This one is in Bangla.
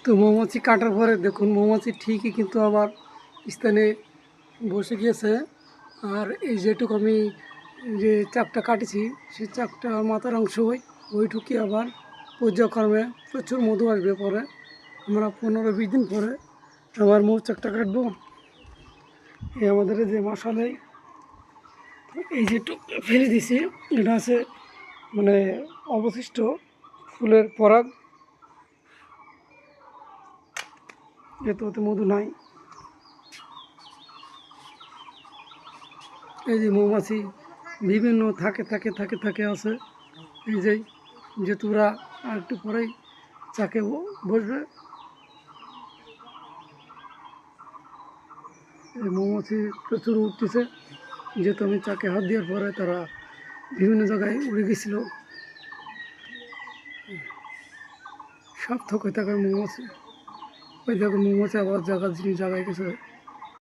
তো মৌমাছি কাটার পরে দেখুন মৌমাছি ঠিকই কিন্তু আবার স্থানে বসে গিয়েছে। আর এই যেটুকু আমি যে চাকটা কাটেছি সেই চাকটা মাথার অংশ ওইটুকি আবার পর্যায়ক্রমে প্রচুর মধু আসবে। পরে আমরা 15-20 দিন পরে আবার মৌচাকটা কাটবো। এই আমাদের যে মশালাই এই যেটুক ফেলে দিছি এটা আছে মানে অবশিষ্ট ফুলের পরাগ, যেহেতু ওতে মধু নাই। এই যে মৌমাছি বিভিন্ন থাকে আছে। এই যে তোরা আর একটু পরেই চাকে বসবে। এই মৌমাছি প্রচুর উঠতেছে, যেহেতু আমি চাকে হাত দেওয়ার পরে তারা বিভিন্ন জায়গায় উড়ে গেছিল। সব থকে থাকার মৌমাছি, ওই দেখো মৌমাছি আবার জায়গায় গেছে।